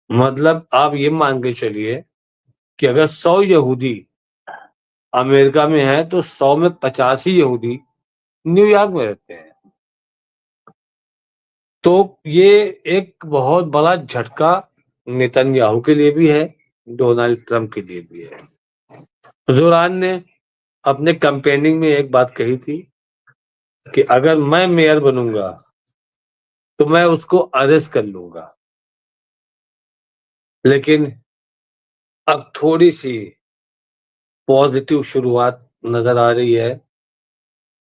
मतलब आप ये मान के चलिए कि अगर 100 यहूदी अमेरिका में हैं तो 100 में 50 ही यहूदी न्यूयॉर्क में रहते हैं। तो ये एक बहुत बड़ा झटका नेतन्याहू के लिए भी है, डोनाल्ड ट्रंप के लिए भी है। ज़ोरान ने अपने कैंपेनिंग में एक बात कही थी कि अगर मैं मेयर बनूंगा तो मैं उसको अरेस्ट कर लूंगा। लेकिन अब थोड़ी सी पॉजिटिव शुरुआत नजर आ रही है,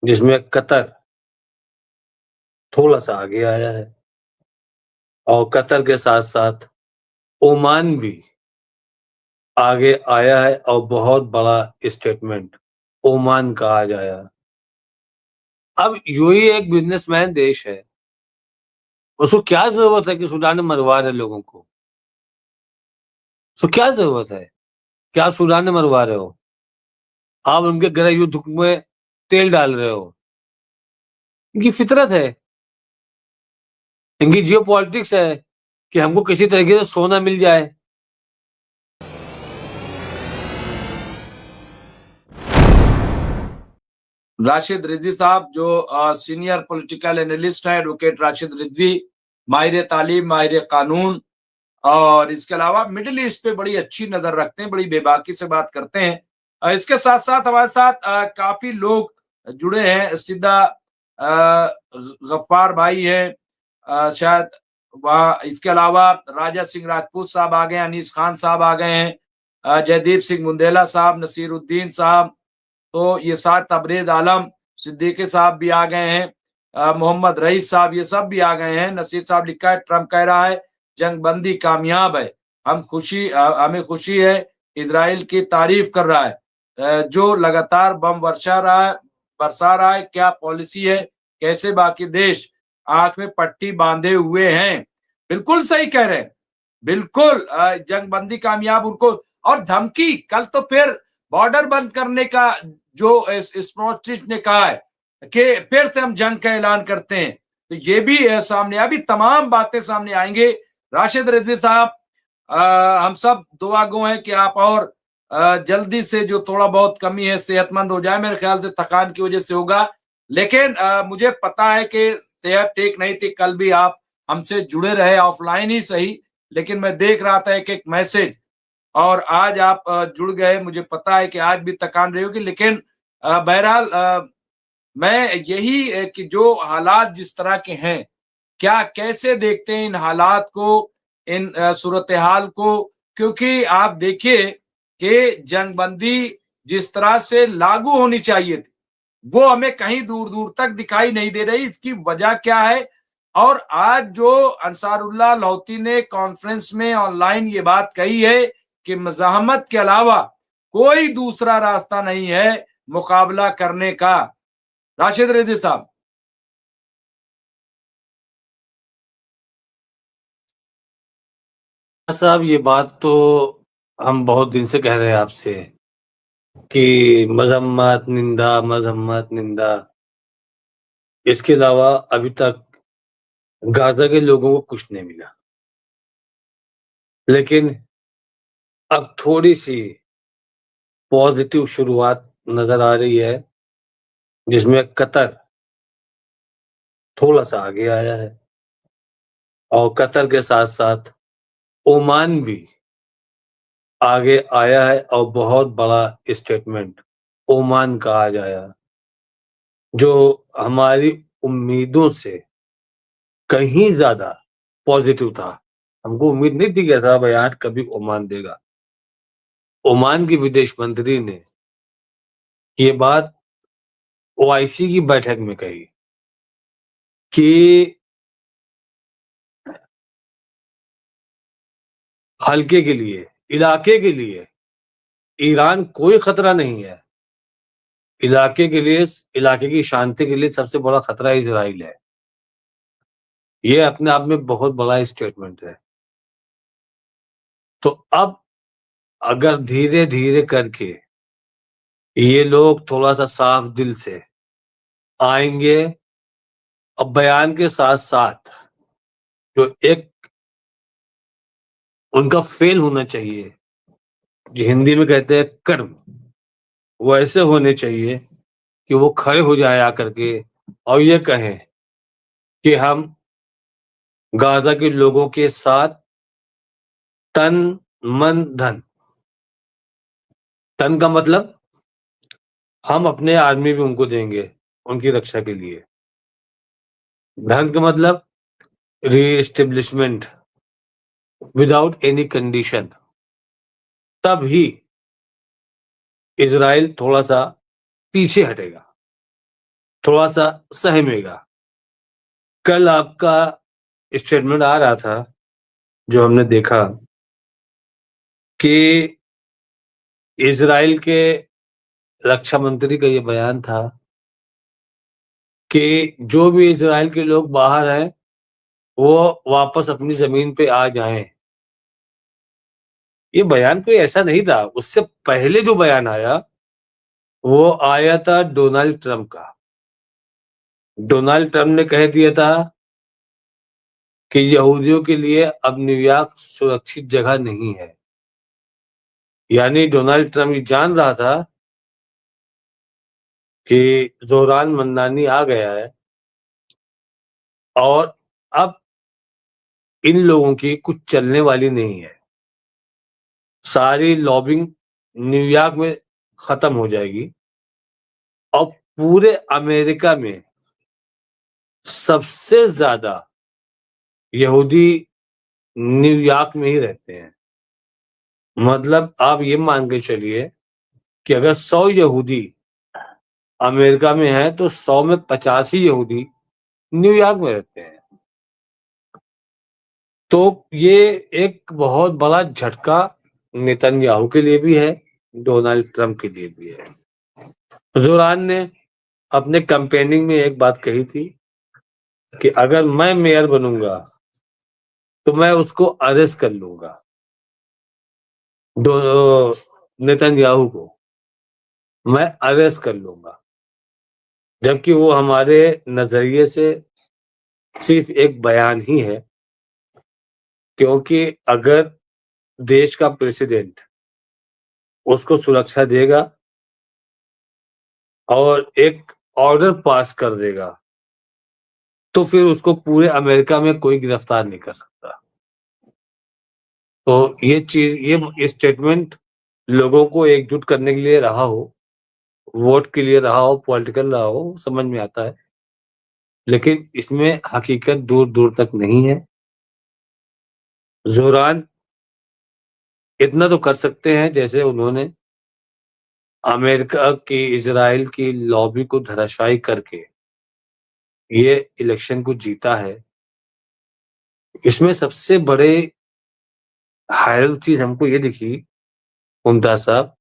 जिसमें कतर थोड़ा सा आगे आया है और कतर के साथ साथ ओमान भी आगे आया है और बहुत बड़ा स्टेटमेंट ओमान का आज आया। अब यूएई एक बिजनेसमैन देश है, उसको क्या जरूरत है कि सूडान में मरवा रहे लोगों को? उसको क्या जरूरत है? क्या आप सूडान में मरवा रहे हो? आप उनके गृह युद्ध में तेल डाल रहे हो। इनकी फितरत है, इनकी जियो पॉलिटिक्स है कि हमको किसी तरीके से सोना मिल जाए। राशिद रिजवी साहब जो सीनियर पॉलिटिकल एनालिस्ट हैं, एडवोकेट राशिद रिजवी, माहिर तालीम, माहिर कानून, और इसके अलावा मिडिल ईस्ट पे बड़ी अच्छी नजर रखते हैं, बड़ी बेबाकी से बात करते हैं। इसके साथ साथ हमारे साथ काफी लोग जुड़े हैं। सीधा गफ्फार भाई हैं, शायद वह, इसके अलावा राजा सिंह राजपूत साहब आ गए, अनीस खान साहब आ गए हैं, जयदीप सिंह मुंडेला साहब, नसीरुद्दीन साहब, तो ये साथ तबरेज आलम सिद्दीकी साहब भी आ गए हैं, मोहम्मद रईस साहब, ये सब भी आ गए हैं। नसीर साहब लिखा है, ट्रंप कह रहा है जंगबंदी कामयाब है, हमें खुशी है, इजराइल की तारीफ कर रहा है, जो लगातार बम बरसा रहा है, क्या पॉलिसी है, कैसे बाकी देश आंख में पट्टी बांधे हुए हैं। बिल्कुल सही कह रहे हैं, बिल्कुल जंगबंदी कामयाब उनको, और धमकी कल तो फिर बॉर्डर बंद करने का जो स्मोट्रिच ने कहा है कि फिर से हम जंग का ऐलान करते हैं, तो ये भी सामने, अभी तमाम बातें सामने आएंगे। राशिद रिजवी साहब, हम सब दुआ गो हैं कि आप और जल्दी से जो थोड़ा बहुत कमी है सेहतमंद हो जाए। मेरे ख्याल से थकान की वजह से होगा, लेकिन मुझे पता है कि सेहत ठीक नहीं थी। कल भी आप हमसे जुड़े रहे, ऑफलाइन ही सही, लेकिन मैं देख रहा था एक एक मैसेज, और आज आप जुड़ गए। मुझे पता है कि आज भी थकान रही होगी, लेकिन बहरहाल मैं यही कि जो हालात जिस तरह के हैं, क्या कैसे देखते हैं इन हालात को, इन सूरत हाल को? क्योंकि आप देखिए कि जंगबंदी जिस तरह से लागू होनी चाहिए थी, वो हमें कहीं दूर दूर तक दिखाई नहीं दे रही। इसकी वजह क्या है? और आज जो अंसारुल्लाह लौती ने कॉन्फ्रेंस में ऑनलाइन ये बात कही है कि मज़ाहमत के अलावा कोई दूसरा रास्ता नहीं है मुकाबला करने का। राशिद रिजवी साहब। साहब ये बात तो हम बहुत दिन से कह रहे हैं आपसे कि मजम्मत निंदा, इसके अलावा अभी तक गाजा के लोगों को कुछ नहीं मिला। लेकिन अब थोड़ी सी पॉजिटिव शुरुआत नजर आ रही है, जिसमें कतर थोड़ा सा आगे आया है और कतर के साथ साथ ओमान भी आगे आया है और बहुत बड़ा स्टेटमेंट ओमान का आज आया, जो हमारी उम्मीदों से कहीं ज्यादा पॉजिटिव था। हमको उम्मीद नहीं थी कि ऐसा बयान कभी ओमान देगा। ओमान की विदेश मंत्री ने ये बात ओआईसी की बैठक में कही कि हल्के के लिए, इलाके के लिए ईरान कोई खतरा नहीं है। इलाके के लिए, इलाके की शांति के लिए सबसे बड़ा खतरा इजराइल है। ये अपने आप में बहुत बड़ा स्टेटमेंट है। तो अब अगर धीरे धीरे करके ये लोग थोड़ा सा साफ दिल से आएंगे और बयान के साथ साथ जो एक उनका फेल होना चाहिए, जो हिंदी में कहते हैं कर्म, वो ऐसे होने चाहिए कि वो खड़े हो जाए आकर के और ये कहें कि हम गाज़ा के लोगों के साथ तन, मन, धन। तन का मतलब हम अपने आर्मी भी उनको देंगे, उनकी रक्षा के लिए। धन का मतलब री-एस्टेब्लिशमेंट विदाउट एनी कंडीशन। तभी इज़राइल थोड़ा-सा पीछे हटेगा, थोड़ा-सा सहमेगा। कल आपका स्टेटमेंट आ रहा था, जो हमने देखा कि इज़राइल के रक्षा मंत्री का ये बयान था कि जो भी इज़राइल के लोग बाहर हैं, वो वापस अपनी ज़मीन पे आ जाएँ। ये बयान कोई ऐसा नहीं था, उससे पहले जो बयान आया, वो आया था डोनाल्ड ट्रम्प का। डोनाल्ड ट्रम्प ने कह दिया था कि यहूदियों के लिए अब न्यूयॉर्क सुरक्षित जगह नहीं है। यानी डोनाल्ड ट्रम्प ये जान रहा था कि ज़ोरान ममदानी आ गया है और अब इन लोगों की कुछ चलने वाली नहीं है। सारी लॉबिंग न्यूयॉर्क में खत्म हो जाएगी और पूरे अमेरिका में सबसे ज़्यादा यहूदी न्यूयॉर्क में ही रहते हैं। मतलब आप ये मान के चलिए कि अगर 100 यहूदी अमेरिका में हैं, तो 100 में 50 ही यहूदी न्यूयॉर्क में रहते हैं। तो ये एक बहुत बड़ा झटका नेतन्याहू के लिए भी है, डोनाल्ड ट्रम्प के लिए भी है। ज़ोरान ने अपने कैंपेनिंग में एक बात कही थी कि अगर मैं मेयर बनूंगा, तो मैं उसको अरेस्ट कर लूंगा, नेतन्याहू को मैं अरेस्ट कर लूंगा। जबकि वो हमारे नजरिए से सिर्फ एक बयान ही है, क्योंकि अगर देश का प्रेसिडेंट उसको सुरक्षा देगा और एक ऑर्डर पास कर देगा, तो फिर उसको पूरे अमेरिका में कोई गिरफ्तार नहीं कर सकता। तो ये स्टेटमेंट लोगों को एकजुट करने के लिए रहा हो, वोट के लिए रहा हो, पॉलिटिकल रहा हो, समझ में आता है। लेकिन इसमें हकीकत दूर-दूर तक नहीं है। ज़ोरान इतना तो कर सकते हैं, जैसे उन्होंने अमेरिका की, इज़राइल की लॉबी को धराशायी करके ये इलेक्शन को जीता है। इसमें सबसे बड़े हैरत चीज़ हमको ये दिखी, मुमताज़ साहब,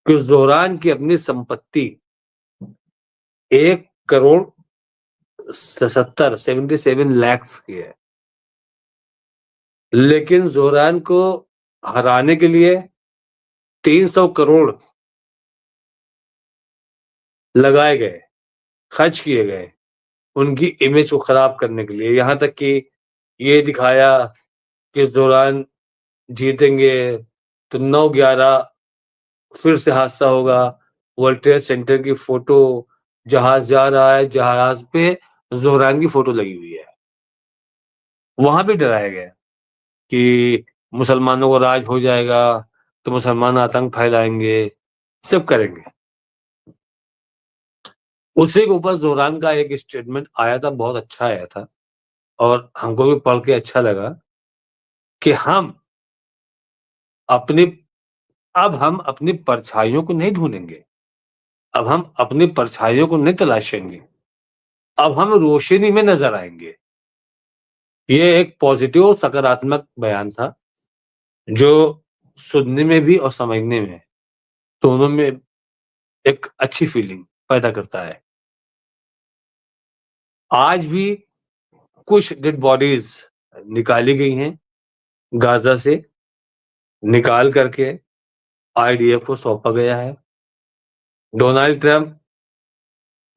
कि ज़ोरान की अपनी संपत्ति 1 करोड़ 77 लाख की है। लेकिन ज़ोरान को हराने के लिए 300 करोड़ लगाए गए, खर्च किए गए, उनकी इमेज को खराब करने के लिए। यहाँ तक कि ये दिखाया कि इस दौरान जीतेंगे तो 9/11 फिर से हादसा होगा। वर्ल्ड ट्रेड सेंटर की फोटो, जहाज जा रहा है, जहाज पे ज़ोहरान की फोटो लगी हुई है। वहां भी डराया गया कि मुसलमानों को राज हो जाएगा, तो मुसलमान आतंक फैलाएंगे, सब करेंगे। उसी के ऊपर ज़ोहरान का एक स्टेटमेंट आया था, बहुत अच्छा आया था और हमको भी पढ़ के अच्छा लगा कि अपनी हम अपनी परछाइयों को नहीं ढूंढेंगे, अब हम अपनी परछाइयों को नहीं तलाशेंगे, अब हम रोशनी में नजर आएंगे। ये एक पॉजिटिव सकारात्मक बयान था, जो सुनने में भी और समझने में दोनों में एक अच्छी फीलिंग पैदा करता है। आज भी कुछ डेड बॉडीज निकाली गई हैं गाजा से, निकाल करके आईडीएफ को सौंपा गया है। डोनाल्ड ट्रंप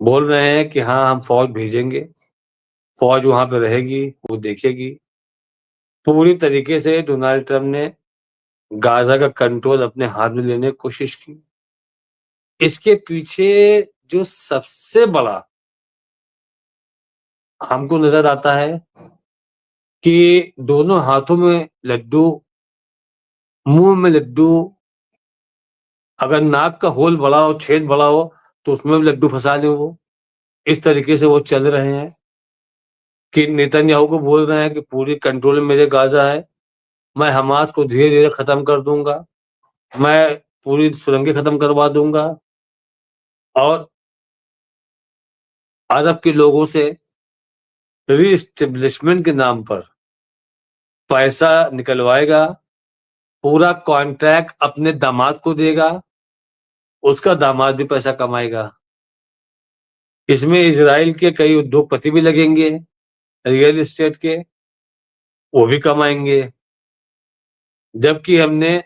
बोल रहे हैं कि हाँ, हम फौज भेजेंगे, फौज वहां पे रहेगी, वो देखेगी। पूरी तरीके से डोनाल्ड ट्रंप ने गाज़ा का कंट्रोल अपने हाथ में लेने की कोशिश की। इसके पीछे जो सबसे बड़ा हमको नज़र आता है कि दोनों हाथों में लड्डू, मुँह में लड्डू, अगर नाक का होल बड़ा हो, छेद बड़ा हो, तो उसमें भी लड्डू फँसा लें वो। इस तरीके से वो चल रहे हैं कि नेतन्याहू को बोल रहे हैं कि पूरी कंट्रोल में मेरे गाज़ा है, मैं हमास को धीरे-धीरे खत्म कर दूँगा, मैं पूरी सुरंगें खत्म करवा दूँगा और अरब के लोगों से रीएस्टेब्लिशमेंट के नाम पर पैसा निकलवाएगा, पूरा कॉन्ट्रैक्ट अपने दामाद को देगा, उसका दामाद भी पैसा कमाएगा। इसमें इज़राइल के कई उद्योगपति भी लगेंगे, रियल एस्टेट के, वो भी कमाएँगे। जबकि हमने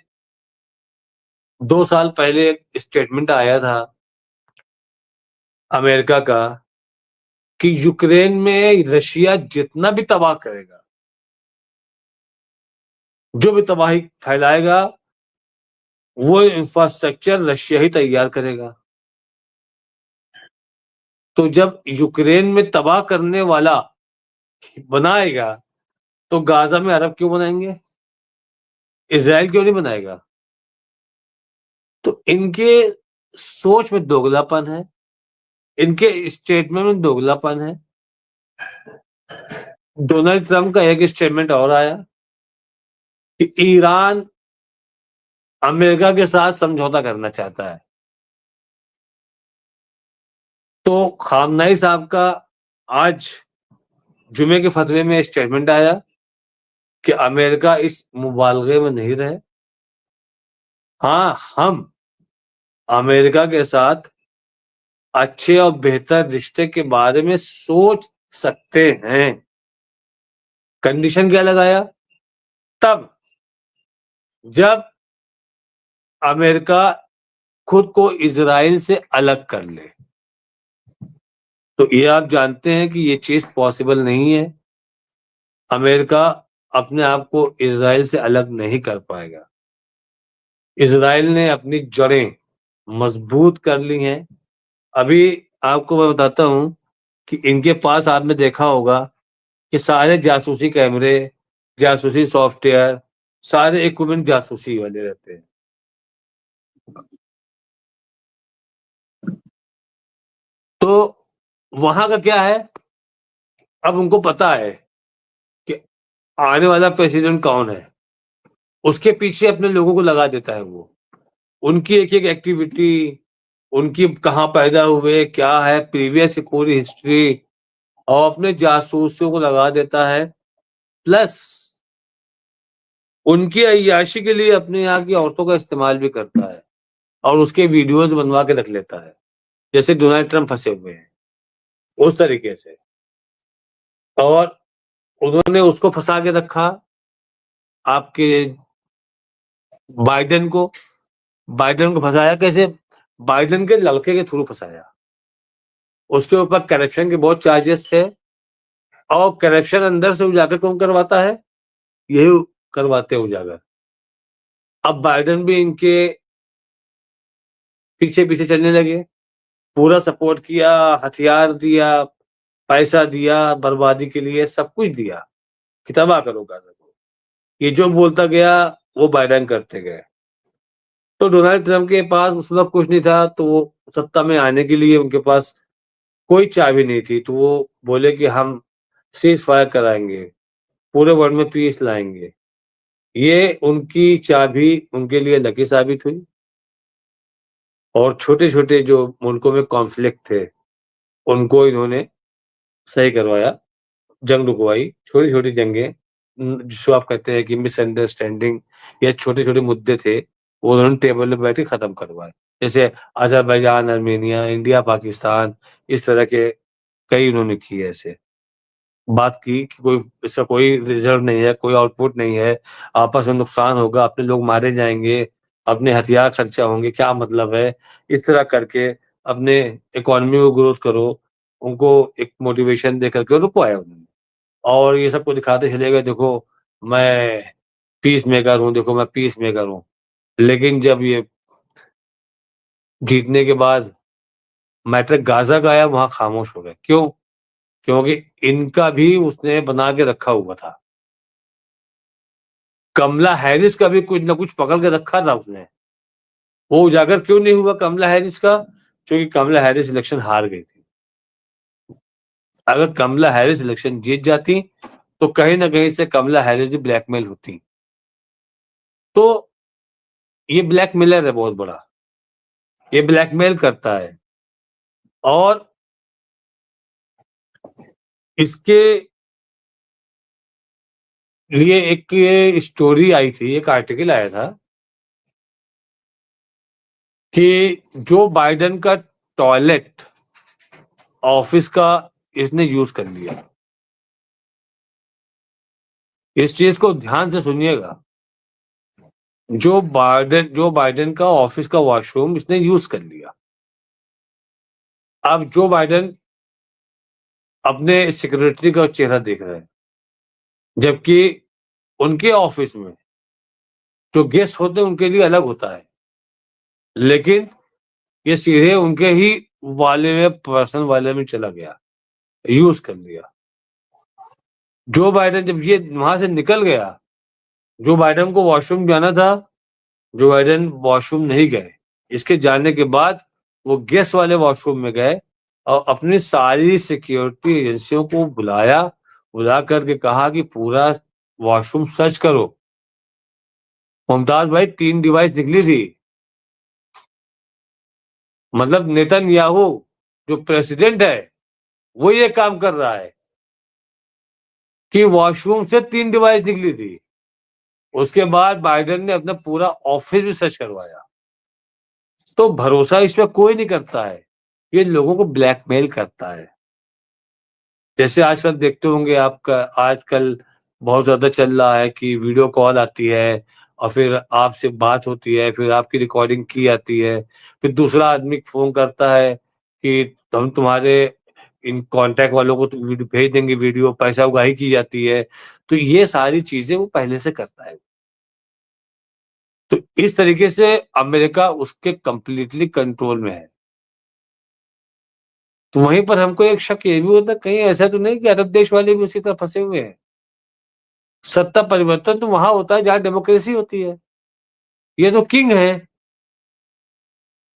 2 साल पहले एक स्टेटमेंट आया था अमेरिका का कि यूक्रेन में रशिया जितना भी तबाह करेगा, जो भी तबाही फैलाएगा, वो इंफ्रास्ट्रक्चर रशिया ही तैयार करेगा। तो जब यूक्रेन में तबाह करने वाला बनाएगा, तो गाज़ा में अरब क्यों बनाएँगे? इज़राइल क्यों नहीं बनाएगा? तो इनके सोच में दोगलापन है, इनके स्टेटमेंट में दोगलापन है। डोनाल्ड ट्रंप का एक स्टेटमेंट और आया कि ईरान अमेरिका के साथ समझौता करना चाहता है। तो खामनेई साहब का आज जुमे के फतवे में स्टेटमेंट आया कि अमेरिका इस मुबालगे में नहीं रहे। हाँ, हम अमेरिका के साथ अच्छे और बेहतर रिश्ते के बारे में सोच सकते हैं। कंडीशन क्या लगाया? तब जब अमेरिका खुद को इज़राइल से अलग कर ले। तो ये आप जानते हैं कि ये चीज़ पॉसिबल नहीं है। अमेरिका अपने आप को इज़राइल से अलग नहीं कर पाएगा। इज़राइल ने अपनी जड़ें मज़बूत कर ली हैं। अभी आपको मैं बताता हूँ कि इनके पास आपने देखा होगा कि सारे जासूसी कैमरे, जासूसी सॉफ्टवेयर, सारे इक्विपमेंट जासूसी वाले रहते हैं। तो वहाँ का क्या है, अब उनको पता है कि आने वाला प्रेसिडेंट कौन है, उसके पीछे अपने लोगों को लगा देता है वो। उनकी एक-एक एक्टिविटी, उनकी कहाँ पैदा हुए, क्या है, प्रीवियस पूरी हिस्ट्री और अपने जासूसों को लगा देता है। प्लस उनकी अय्याशी के लिए अपने यहाँ की औरतों का इस्तेमाल भी करता है और उसके वीडियोज़ बनवा के रख लेता है, जैसे डोनाल्ड ट्रंप फँसे हुए हैं, उस तरीके से। और उन्होंने उसको फँसा के रखा, आपके बाइडेन को। बाइडेन को फँसाया कैसे? बाइडेन के लड़के के थ्रू फँसाया। उसके ऊपर करप्शन के बहुत चार्जेस थे और करप्शन अंदर से उजागर कौन करवाता है? यही करवाते हैं उजागर। अब बाइडेन भी इनके पीछे-पीछे चलने लगे, पूरा सपोर्ट किया, हथियार दिया, पैसा दिया, बर्बादी के लिए सब कुछ दिया कि तबाह करो गाज़ा को। ये जो बोलता गया, वो बाइडेन करते गए। तो डोनाल्ड ट्रंप के पास उस वक़्त कुछ नहीं था, तो वो सत्ता में आने के लिए उनके पास कोई चाबी नहीं थी, तो वो बोले कि हम सीज़ फायर कराएँगे, पूरे वर्ल्ड में पीस लाएँगे। ये उनकी चाबी उनके लिए लकी साबित हुई और छोटे-छोटे जो मुल्कों में कॉन्फ्लिक्ट थे, उनको इन्होंने सही करवाया, जंग रुकवाई, छोटी-छोटी जंगें जिसको आप कहते हैं कि मिसअंडरस्टैंडिंग या छोटे-छोटे मुद्दे थे, वो उन्होंने टेबल पे बैठ के खत्म करवाए। जैसे अज़रबैजान, आर्मेनिया, इंडिया, पाकिस्तान, इस तरह के कई उन्होंने किए ऐसे। बात की कि कोई इसका कोई रिज़ल्ट नहीं है, कोई आउटपुट नहीं है, आपस में नुकसान होगा, अपने लोग मारे जाएँगे, अपने हथियार खर्चा होंगे, क्या मतलब है? इस तरह करके अपने इकॉनमी को ग्रोथ करो, उनको एक मोटिवेशन दे कर के रुकवाया उन्होंने। और ये सबको दिखाते चले गए देखो मैं पीस मेकर हूँ, देखो मैं पीस मेकर हूँ। लेकिन जब ये जीतने के बाद मैटर गाज़ा का आया, वहाँ खामोश हो गए। क्यों? क्योंकि इनका भी उसने बना के रखा हुआ था। कमला हैरिस का भी कुछ न कुछ पकड़ के रखा था उसने। वो उजागर क्यों नहीं हुआ कमला हैरिस का? क्योंकि कमला हैरिस इलेक्शन हार गई थी। अगर कमला हैरिस इलेक्शन जीत जाती, तो कहीं न कहीं से कमला हैरिस भी ब्लैकमेल होती। तो ये ब्लैकमेलर है बहुत बड़ा। ये ब्लैकमेल करता है और इसके लिए एक ये स्टोरी आई थी, एक आर्टिकल आया था कि जो बाइडेन का टॉयलेट ऑफिस का इसने यूज कर लिया। इस चीज को ध्यान से सुनिएगा। जो बाइडेन का ऑफिस का वॉशरूम इसने यूज कर लिया। अब जो बाइडेन अपने सेक्रेटरी का चेहरा देख रहे हैं, जबकि उनके ऑफिस में जो गेस्ट होते हैं उनके लिए अलग होता है, लेकिन ये सीधे उनके ही वाले में, पर्सनल वाले में चला गया, यूज कर लिया। जो बाइडेन जब ये वहां से निकल गया, जो बाइडेन को वॉशरूम जाना था, जो बाइडेन वॉशरूम नहीं गए। इसके जाने के बाद वो गेस्ट वाले वॉशरूम में गए और अपनी सारी सिक्योरिटी एजेंसियों को बुला करके कहा कि पूरा वॉशरूम सर्च करो। मुमताज भाई 3 डिवाइस निकली थी। मतलब नेतन्याहू जो प्रेसिडेंट है वो ये काम कर रहा है कि वॉशरूम से 3 डिवाइस निकली थी। उसके बाद बाइडेन ने अपना पूरा ऑफिस भी सर्च करवाया। तो भरोसा इस पे कोई नहीं करता है, ये लोगों को ब्लैकमेल करता है। जैसे आजकल देखते होंगे आपका, आजकल बहुत ज्यादा चल रहा है कि वीडियो कॉल आती है और फिर आपसे बात होती है, फिर आपकी रिकॉर्डिंग की जाती है, फिर दूसरा आदमी फोन करता है कि हम तुम्हारे इन कांटेक्ट वालों को तो वीडियो भेज देंगे, वीडियो पैसा उगाही की जाती है। तो ये सारी चीजें वो पहले से करता है। तो इस तरीके से अमेरिका उसके कंप्लीटली कंट्रोल में है। तो वहीं पर हमको एक शक ये भी होता है, कहीं ऐसा तो नहीं कि अरब देश वाले भी उसी तरह फंसे हुए हैं। सत्ता परिवर्तन तो वहां होता है जहां डेमोक्रेसी होती है। ये तो किंग है,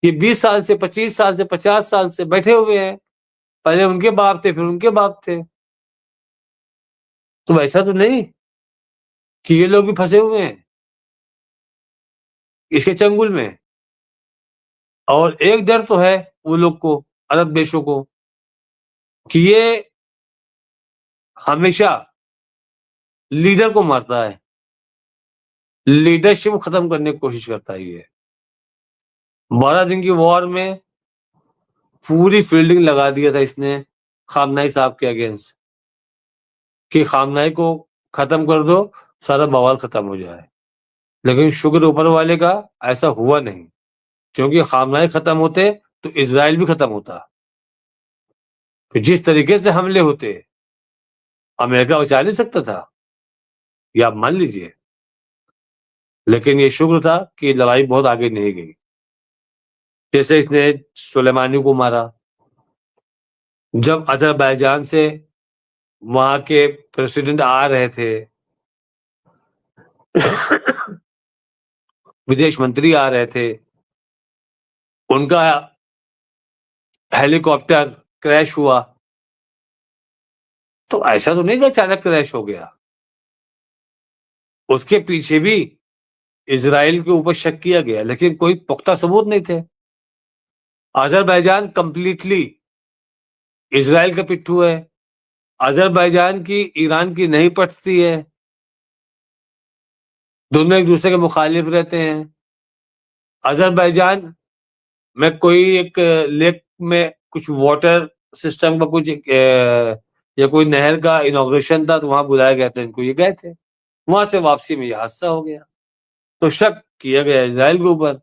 ये 20 साल से, 25 साल से, 50 साल से बैठे हुए हैं। पहले उनके बाप थे, फिर उनके बाप थे। तो वैसा तो नहीं कि ये लोग भी फंसे हुए हैं इसके चंगुल में। और एक डर तो है वो लोग को, अरब देशों को, कि ये हमेशा लीडर को मारता है, लीडरशिप खत्म करने की कोशिश करता है। ये 12 दिन की वॉर में पूरी फील्डिंग लगा दिया था इसने खामनाई साहब के अगेंस्ट, कि खामनाई को खत्म कर दो, सारा बवाल खत्म हो जाए। लेकिन शुक्र ऊपर वाले का, ऐसा हुआ नहीं। क्योंकि खामनाई खत्म होते तो इजराइल भी खत्म होता। फिर जिस तरीके से हमले होते, अमेरिका बचा नहीं सकता था, ये आप मान लीजिए। लेकिन ये शुक्र था कि लड़ाई बहुत आगे नहीं गई। जैसे इसने सुलेमानी को मारा, जब अजरबैजान से वहां के प्रेसिडेंट आ रहे थे, विदेश मंत्री आ रहे थे, उनका हेलीकॉप्टर क्रैश हुआ। तो ऐसा तो नहीं कि अचानक क्रैश हो गया, उसके पीछे भी इजराइल के ऊपर शक किया गया, लेकिन कोई पुख्ता सबूत नहीं थे। अजरबैजान कंप्लीटली इजराइल का पिट्ठू है। अजरबैजान की ईरान की नहीं पटती है, दोनों एक दूसरे के मुखालिफ रहते हैं। अजरबैजान में कोई एक लेक में कुछ वाटर सिस्टम का कुछ या कोई नहर का इनॉग्रेशन था, तो वहां बुलाया गया था इनको, ये गए थे। वहां से वापसी में ये हादसा हो गया। तो शक किया गया इजराइल के ऊपर।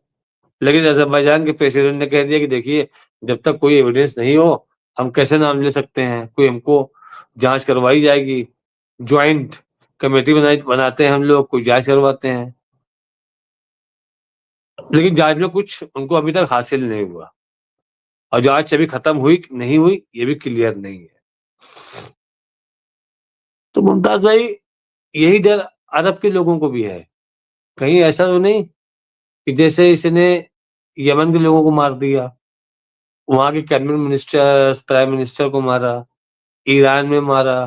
लेकिन अजरबैजान के प्रेसिडेंट ने कह दिया कि देखिए, जब तक कोई एविडेंस नहीं हो हम कैसे नाम ले सकते हैं, कोई हमको जांच करवाई जाएगी, ज्वाइंट कमेटी बनाते हैं हम लोग, कोई जांच करवाते हैं, लेकिन जांच में कुछ उनको अभी तक हासिल नहीं हुआ, और जांच अभी खत्म हुई नहीं हुई ये भी क्लियर नहीं है। तो मुमताज भाई, यही डर अरब के लोगों को भी है, कहीं ऐसा तो नहीं कि जैसे इसने यमन के लोगों को मार दिया, वहां के कैबिनेट मिनिस्टर, प्राइम मिनिस्टर को मारा, ईरान में मारा,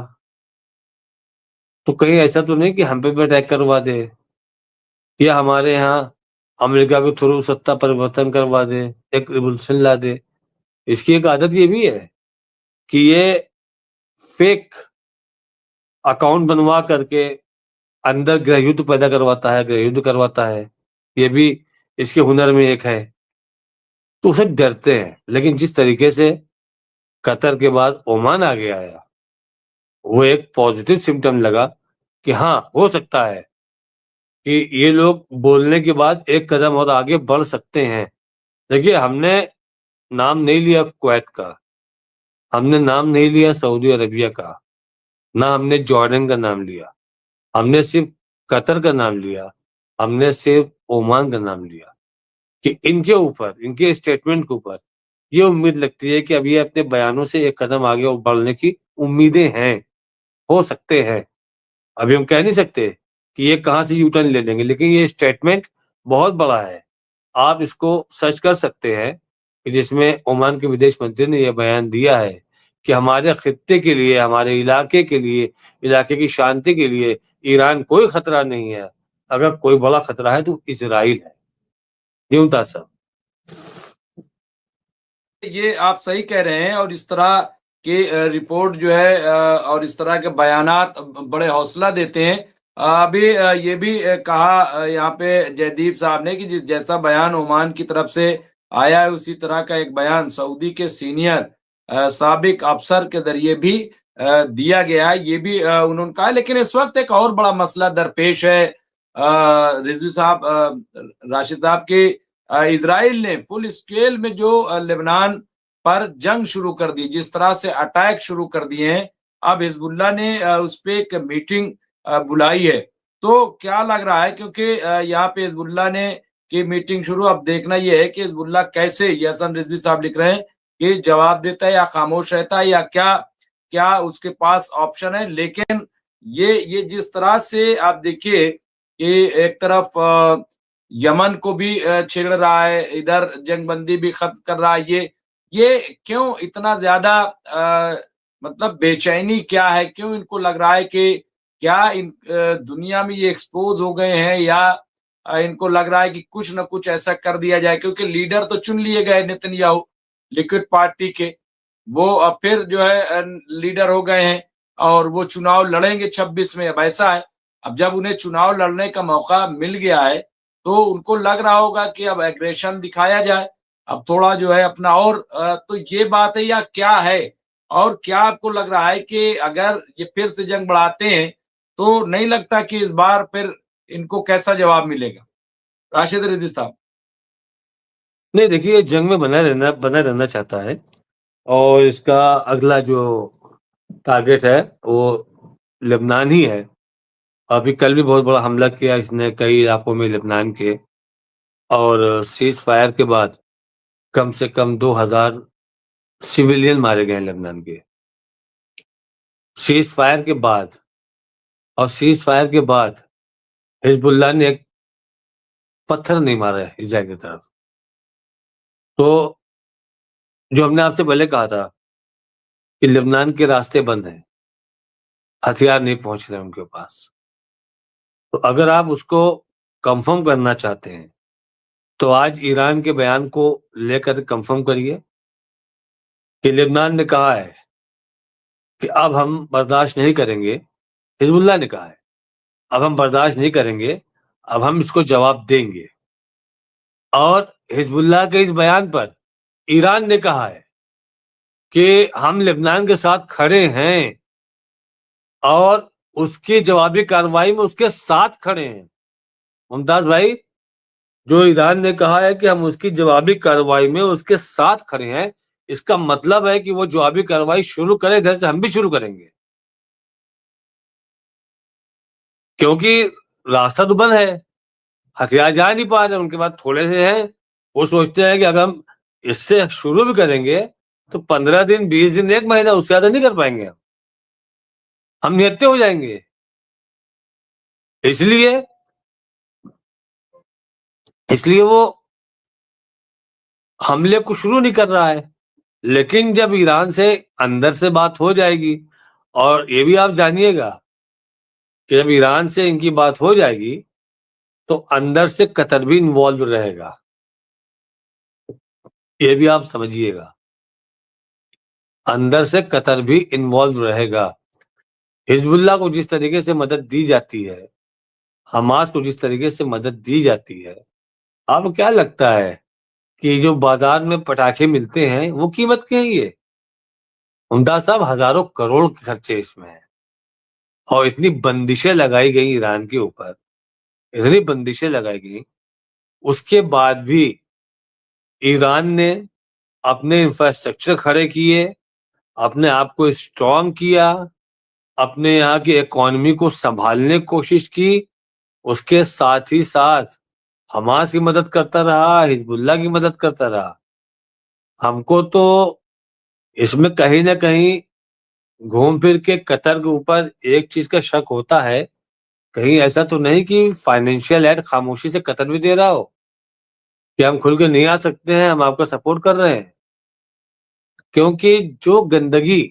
तो कहीं ऐसा तो नहीं कि हम पे भी अटैक करवा दे, या हमारे यहाँ अमेरिका के थ्रू सत्ता परिवर्तन करवा दे, एक रिवोल्यूशन ला दे। इसकी एक आदत ये भी है कि ये फेक अकाउंट बनवा करके अंदर गृहयुद्ध पैदा करवाता है, गृहयुद्ध करवाता है, ये भी इसके हुनर में एक है। तो उसे डरते हैं, लेकिन जिस तरीके से कतर के बाद ओमान आगे आया, वो एक पॉजिटिव सिम्टम लगा कि हाँ, हो सकता है कि ये लोग बोलने के बाद एक कदम और आगे बढ़ सकते हैं। देखिए, हमने नाम नहीं लिया कुवैत का, हमने नाम नहीं लिया सऊदी अरबिया का, ना हमने जॉर्डन का नाम लिया, हमने सिर्फ कतर का नाम लिया, हमने सिर्फ ओमान का नाम लिया, कि इनके ऊपर, इनके स्टेटमेंट के ऊपर ये उम्मीद लगती है कि अब ये अपने बयानों से एक कदम आगे और बढ़ने की उम्मीदें हैं, हो सकते हैं। अभी हम कह नहीं सकते कि ये कहाँ से यू टर्न ले लेंगे, लेकिन ये स्टेटमेंट बहुत बड़ा है। आप इसको सर्च कर सकते हैं कि जिसमें ओमान के विदेश मंत्री ने यह बयान दिया है कि हमारे खित्ते के लिए, हमारे इलाके के लिए, इलाके की शांति के लिए ईरान कोई खतरा नहीं है। अगर कोई बड़ा खतरा है तो इजराइल है। यूं था सब। ये आप सही कह रहे हैं, और इस तरह के रिपोर्ट जो है और इस तरह के बयानात बड़े हौसला देते हैं। अभी ये भी कहा यहाँ पे जयदीप साहब ने कि जैसा बयान ओमान की तरफ से आया है, उसी तरह का एक बयान सऊदी के सीनियर साबिक अफसर के जरिए भी दिया गया है। ये भी उन्होंने कहा। लेकिन इस वक्त एक और बड़ा मसला दरपेश है रिजवी साहब, राशिद साहब के इजराइल ने फुल स्केल में जो लेबनान पर जंग शुरू कर दी, जिस तरह से अटैक शुरू कर दिए हैं, अब हिजबुल्लाह ने उस पे एक मीटिंग बुलाई है। तो क्या लग रहा है, क्योंकि यहाँ पे हिजबुल्लाह ने की मीटिंग शुरू, अब देखना यह है कि हिजबुल्लाह कैसे, यसन रिजवी साहब लिख रहे हैं कि जवाब देता है या खामोश रहता है, या क्या क्या उसके पास ऑप्शन है। लेकिन ये जिस तरह से आप देखिए कि एक तरफ यमन को भी छेड़ रहा है, इधर जंगबंदी भी खत्म कर रहा है, ये क्यों इतना ज्यादा मतलब बेचैनी क्या है? क्यों इनको लग रहा है कि क्या इन दुनिया में ये एक्सपोज हो गए हैं, या इनको लग रहा है कि कुछ ना कुछ ऐसा कर दिया जाए? क्योंकि लीडर तो चुन लिए गए नेतन्याहू लिक्विड पार्टी के, वो अब फिर जो है लीडर हो गए हैं और वो चुनाव लड़ेंगे 26 में। अब ऐसा है, अब जब उन्हें चुनाव लड़ने का मौका मिल गया है तो उनको लग रहा होगा कि अब एग्रेशन दिखाया जाए, अब थोड़ा जो है अपना, और तो ये बात है या क्या है? और क्या आपको लग रहा है कि अगर ये फिर से जंग बढ़ाते हैं तो नहीं लगता कि इस बार फिर इनको कैसा जवाब मिलेगा? राशिद रिजवी साहब। नहीं, देखिए, ये जंग में बना रहना चाहता है, और इसका अगला जो टारगेट है वो लेबनान ही है। अभी कल भी बहुत बड़ा हमला किया इसने कई इलाकों में लेबनान के, और सीज फायर के बाद कम से कम 2000 सिविलियन मारे गए हैं लेबनान के। सीज फायर के बाद, और सीज फायर के बाद हिजबुल्लाह ने एक पत्थर नहीं मारा है इजराइल की तरफ। तो जो हमने आपसे पहले कहा था कि लेबनान के रास्ते बंद हैं, हथियार नहीं पहुंच रहे उनके पास, तो अगर आप उसको कंफर्म करना चाहते हैं तो आज ईरान के बयान को लेकर कंफर्म करिए कि लेबनान ने कहा है कि अब हम बर्दाश्त नहीं करेंगे। हिजबुल्लाह ने कहा है अब हम बर्दाश्त नहीं करेंगे, अब हम इसको जवाब देंगे। और हिजबुल्लाह के इस बयान पर ईरान ने कहा है कि हम लेबनान के साथ खड़े हैं, और उसकी जवाबी कार्रवाई में उसके साथ खड़े हैं। मुमताज भाई, जो ईरान ने कहा है कि हम उसकी जवाबी कार्रवाई में उसके साथ खड़े हैं, इसका मतलब है कि वो जवाबी कार्रवाई शुरू करे, इधर से हम भी शुरू करेंगे। क्योंकि रास्ता तो बंद है, हथियार जा नहीं पा रहे, उनके पास थोड़े से हैं। वो सोचते हैं कि अगर हम इससे शुरू भी करेंगे तो 15 दिन, 20 दिन, 1 महीना, उससे ज़्यादा नहीं कर पाएंगे हम निहत्थे हो जाएंगे। इसलिए इसलिए वो हमले को शुरू नहीं कर रहा है। लेकिन जब ईरान से अंदर से बात हो जाएगी, और ये भी आप जानिएगा कि जब ईरान से इनकी बात हो जाएगी तो अंदर से कतर भी इन्वॉल्व रहेगा, ये भी आप समझिएगा। अंदर से कतर भी इन्वॉल्व रहेगा। हिजबुल्लाह को जिस तरीके से मदद दी जाती है, हमास को जिस तरीके से मदद दी जाती है, आपको क्या लगता है कि जो बाजार में पटाखे मिलते हैं वो कीमत के हैं ये? मुमताज साहब, हजारों करोड़ के खर्चे इसमें है, और इतनी बंदिशें लगाई गई ईरान के ऊपर, इतनी बंदिशें लगाई गई, उसके बाद भी ईरान ने अपने इंफ्रास्ट्रक्चर खड़े किए, अपने आप को स्ट्रॉन्ग किया, अपने यहाँ की इकोनॉमी को संभालने की कोशिश की। उसके साथ ही साथ हमास की मदद करता रहा, हिजबुल्लाह की मदद करता रहा। हमको तो इसमें कहीं न कहीं घूम फिर के कतर के ऊपर एक चीज़ का शक होता है, कहीं ऐसा तो नहीं कि फाइनेंशियल एड खामोशी से कतर भी दे रहा हो, कि हम खुल के नहीं आ सकते हैं, हम आपका सपोर्ट कर रहे हैं। क्योंकि जो गंदगी